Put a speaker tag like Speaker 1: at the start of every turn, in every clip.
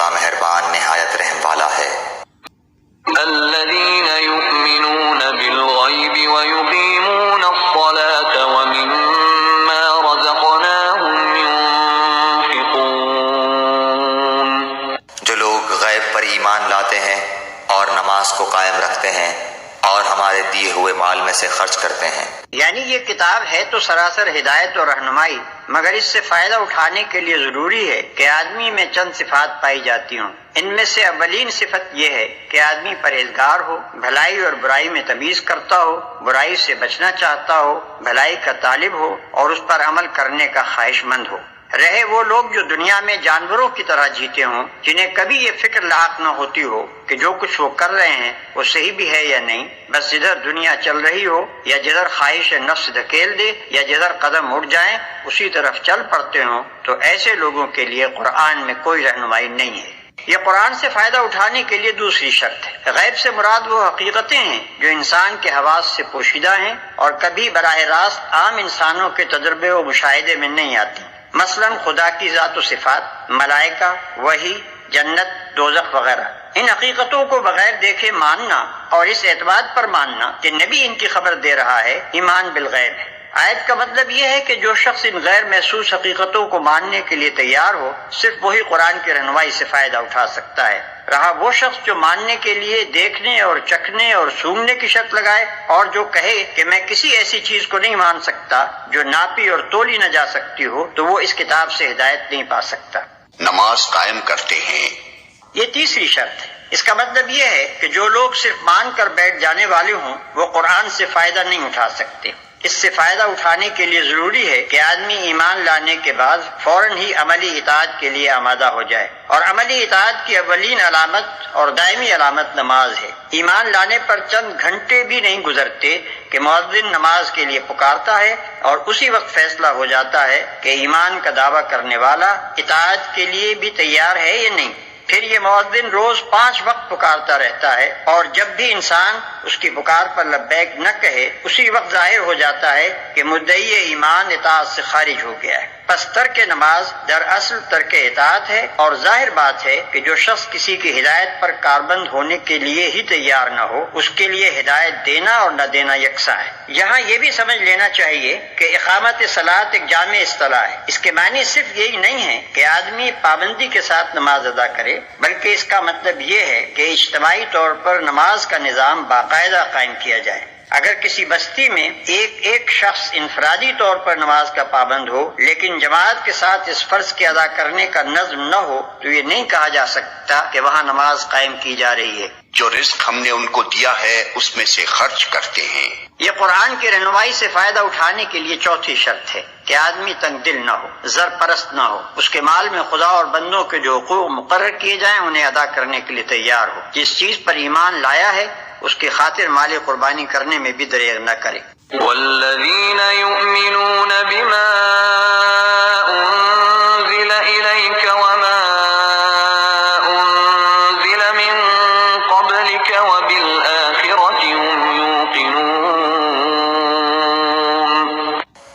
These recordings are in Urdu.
Speaker 1: بڑا مہربان نہایت رحم والا ہے۔
Speaker 2: الذين يؤمنون بالغيب ويقيمون الصلاة ومما رزقناهم ينفقون،
Speaker 1: جو لوگ غیب پر ایمان لاتے ہیں اور نماز کو قائم رکھتے ہیں اور ہمارے دیے ہوئے مال میں سے خرچ کرتے ہیں۔
Speaker 3: یعنی یہ کتاب ہے تو سراسر ہدایت اور رہنمائی، مگر اس سے فائدہ اٹھانے کے لیے ضروری ہے کہ آدمی میں چند صفات پائی جاتی ہوں۔ ان میں سے اولین صفت یہ ہے کہ آدمی پرہیزگار ہو، بھلائی اور برائی میں تمیز کرتا ہو، برائی سے بچنا چاہتا ہو، بھلائی کا طالب ہو اور اس پر عمل کرنے کا خواہش مند ہو۔ رہے وہ لوگ جو دنیا میں جانوروں کی طرح جیتے ہوں، جنہیں کبھی یہ فکر لاحق نہ ہوتی ہو کہ جو کچھ وہ کر رہے ہیں وہ صحیح بھی ہے یا نہیں، بس جدھر دنیا چل رہی ہو یا جدھر خواہش نفس دھکیل دے یا جدھر قدم اٹھ جائیں اسی طرف چل پڑتے ہوں، تو ایسے لوگوں کے لیے قرآن میں کوئی رہنمائی نہیں ہے۔ یہ قرآن سے فائدہ اٹھانے کے لیے دوسری شرط ہے۔ غیب سے مراد وہ حقیقتیں ہیں جو انسان کے حواس سے پوشیدہ ہیں اور کبھی براہ راست عام انسانوں کے تجربے و مشاہدے میں نہیں آتی، مثلا خدا کی ذات و صفات، ملائکہ، وحی، جنت، دوزخ وغیرہ۔ ان حقیقتوں کو بغیر دیکھے ماننا اور اس اعتماد پر ماننا کہ نبی ان کی خبر دے رہا ہے، ایمان بالغیب ہے۔ آیت کا مطلب یہ ہے کہ جو شخص ان غیر محسوس حقیقتوں کو ماننے کے لیے تیار ہو، صرف وہی قرآن کی رہنمائی سے فائدہ اٹھا سکتا ہے۔ رہا وہ شخص جو ماننے کے لیے دیکھنے اور چکھنے اور سونگھنے کی شرط لگائے اور جو کہے کہ میں کسی ایسی چیز کو نہیں مان سکتا جو ناپی اور تولی نہ جا سکتی ہو، تو وہ اس کتاب سے ہدایت نہیں پا سکتا۔
Speaker 4: نماز قائم کرتے ہیں۔
Speaker 3: یہ تیسری شرط ہے۔ اس کا مطلب یہ ہے کہ جو لوگ صرف مان کر بیٹھ جانے والے ہوں وہ قرآن سے فائدہ نہیں اٹھا سکتے۔ اس سے فائدہ اٹھانے کے لیے ضروری ہے کہ آدمی ایمان لانے کے بعد فوراً ہی عملی اطاعت کے لیے آمادہ ہو جائے، اور عملی اطاعت کی اولین علامت اور دائمی علامت نماز ہے۔ ایمان لانے پر چند گھنٹے بھی نہیں گزرتے کہ مؤذن نماز کے لیے پکارتا ہے اور اسی وقت فیصلہ ہو جاتا ہے کہ ایمان کا دعویٰ کرنے والا اطاعت کے لیے بھی تیار ہے یا نہیں۔ پھر یہ مؤذن روز 5 وقت پکارتا رہتا ہے، اور جب بھی انسان اس کی پکار پر لبیک نہ کہے اسی وقت ظاہر ہو جاتا ہے کہ مدعی ایمان اطاعت سے خارج ہو گیا ہے۔ پس ترک نماز دراصل ترک اطاعت ہے، اور ظاہر بات ہے کہ جو شخص کسی کی ہدایت پر کاربند ہونے کے لیے ہی تیار نہ ہو، اس کے لیے ہدایت دینا اور نہ دینا یکساں ہے۔ یہاں یہ بھی سمجھ لینا چاہیے کہ اقامت صلاۃ ایک جامع اصطلاح ہے۔ اس کے معنی صرف یہی نہیں ہے کہ آدمی پابندی کے ساتھ نماز ادا کرے، بلکہ اس کا مطلب یہ ہے کہ اجتماعی طور پر نماز کا نظام باقاعدہ قائم کیا جائے۔ اگر کسی بستی میں ایک شخص انفرادی طور پر نماز کا پابند ہو لیکن جماعت کے ساتھ اس فرض کے ادا کرنے کا نظم نہ ہو، تو یہ نہیں کہا جا سکتا کہ وہاں نماز قائم کی جا رہی ہے۔
Speaker 4: جو رزق ہم نے ان کو دیا ہے اس میں سے خرچ کرتے ہیں۔
Speaker 3: یہ قرآن کی رہنمائی سے فائدہ اٹھانے کے لیے چوتھی شرط ہے کہ آدمی تنگ دل نہ ہو، زر پرست نہ ہو، اس کے مال میں خدا اور بندوں کے جو حقوق مقرر کیے جائیں انہیں ادا کرنے کے لیے تیار ہو۔ جس چیز پر ایمان لایا ہے اس کی خاطر مال قربانی کرنے میں بھی دریغ نہ کرے۔
Speaker 2: والذین یؤمنون بما انزل الیک وما انزل من قبلک وبالآخرۃ هم یوقنون،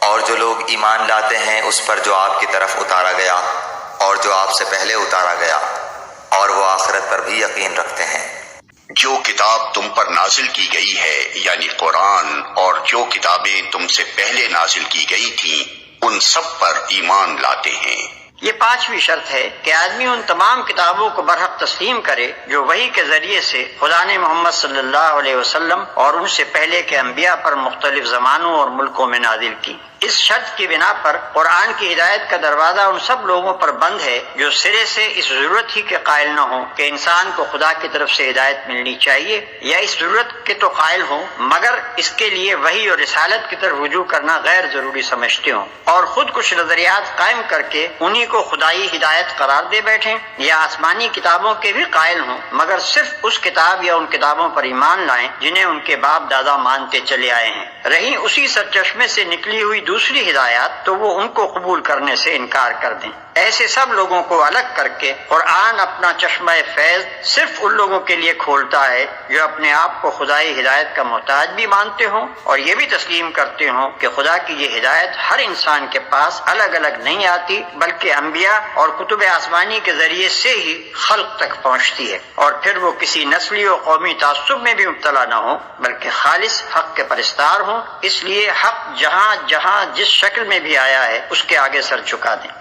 Speaker 1: اور جو لوگ ایمان لاتے ہیں اس پر جو آپ کی طرف اتارا گیا اور جو آپ سے پہلے اتارا گیا، اور وہ آخرت پر بھی یقین رکھتے ہیں۔
Speaker 4: جو کتاب تم پر نازل کی گئی ہے یعنی قرآن، اور جو کتابیں تم سے پہلے نازل کی گئی تھیں ان سب پر ایمان لاتے ہیں۔
Speaker 3: یہ پانچویں شرط ہے کہ آدمی ان تمام کتابوں کو برحق تسلیم کرے جو وحی کے ذریعے سے خدا نے محمد صلی اللہ علیہ وسلم اور ان سے پہلے کے انبیاء پر مختلف زمانوں اور ملکوں میں نازل کی۔ اس شرط کی بنا پر قرآن کی ہدایت کا دروازہ ان سب لوگوں پر بند ہے جو سرے سے اس ضرورت ہی کے قائل نہ ہوں کہ انسان کو خدا کی طرف سے ہدایت ملنی چاہیے، یا اس ضرورت کے تو قائل ہوں مگر اس کے لیے وحی اور رسالت کی طرف رجوع کرنا غیر ضروری سمجھتے ہوں، اور خود کچھ نظریات قائم کر کے انہی کو خدائی ہدایت قرار دے بیٹھیں، یا آسمانی کتابوں کے بھی قائل ہوں مگر صرف اس کتاب یا ان کتابوں پر ایمان لائیں جنہیں ان کے باپ دادا مانتے چلے آئے ہیں۔ رہی اسی سرچشمے سے نکلی ہوئی دوسری ہدایات تو وہ ان کو قبول کرنے سے انکار کر دیں۔ ایسے سب لوگوں کو الگ کر کے قرآن اپنا چشمہ فیض صرف ان لوگوں کے لیے کھولتا ہے جو اپنے آپ کو خدائی ہدایت کا محتاج بھی مانتے ہوں اور یہ بھی تسلیم کرتے ہوں کہ خدا کی یہ ہدایت ہر انسان کے پاس الگ الگ نہیں آتی بلکہ انبیاء اور کتب آسمانی کے ذریعے سے ہی خلق تک پہنچتی ہے، اور پھر وہ کسی نسلی و قومی تعصب میں بھی مبتلا نہ ہو بلکہ خالص حق کے پرستار ہوں۔ اس لیے حق جہاں جہاں جس شکل میں بھی آیا ہے اس کے آگے سر جھکا دیں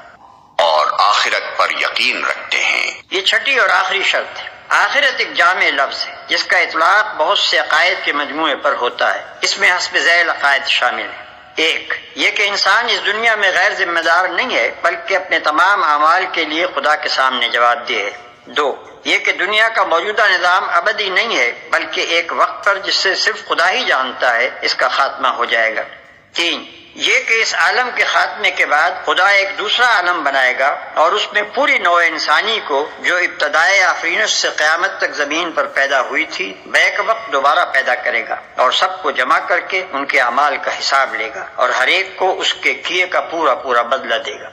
Speaker 4: اور آخرت پر یقین رکھتے ہیں۔
Speaker 3: یہ چھٹی اور آخری شرط ہے۔ آخرت ایک جامع لفظ ہے جس کا اطلاق بہت سے عقائد کے مجموعے پر ہوتا ہے۔ اس میں حسب ذیل عقائد شامل ہیں۔ ایک، یہ کہ انسان اس دنیا میں غیر ذمہ دار نہیں ہے بلکہ اپنے تمام اعمال کے لیے خدا کے سامنے جواب دہ ہے۔ دو، یہ کہ دنیا کا موجودہ نظام ابدی نہیں ہے بلکہ ایک وقت پر جس سے صرف خدا ہی جانتا ہے اس کا خاتمہ ہو جائے گا۔ تین، یہ کہ اس عالم کے خاتمے کے بعد خدا ایک دوسرا عالم بنائے گا اور اس میں پوری نوع انسانی کو جو ابتدائے آفرینش سے قیامت تک زمین پر پیدا ہوئی تھی بیک وقت دوبارہ پیدا کرے گا اور سب کو جمع کر کے ان کے اعمال کا حساب لے گا اور ہر ایک کو اس کے کیے کا پورا پورا بدلہ دے گا۔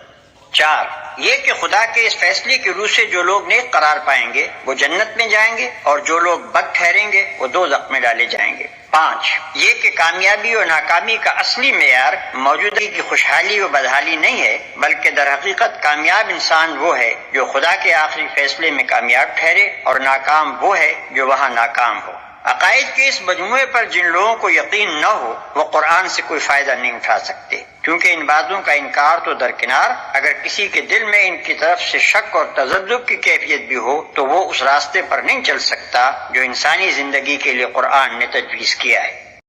Speaker 3: چار، یہ کہ خدا کے اس فیصلے کی روح سے جو لوگ نیک قرار پائیں گے وہ جنت میں جائیں گے اور جو لوگ بد ٹھہریں گے وہ دوزخ میں ڈالے جائیں گے۔ پانچ، یہ کہ کامیابی اور ناکامی کا اصلی معیار موجودگی کی خوشحالی و بدحالی نہیں ہے بلکہ در حقیقت کامیاب انسان وہ ہے جو خدا کے آخری فیصلے میں کامیاب ٹھہرے اور ناکام وہ ہے جو وہاں ناکام ہو۔ عقائد کے اس مجموعے پر جن لوگوں کو یقین نہ ہو وہ قرآن سے کوئی فائدہ نہیں اٹھا سکتے، کیونکہ ان باتوں کا انکار تو درکنار، اگر کسی کے دل میں ان کی طرف سے شک اور تذبذب کی کیفیت بھی ہو تو وہ اس راستے پر نہیں چل سکتا جو انسانی زندگی کے لیے قرآن نے تجویز کیا ہے۔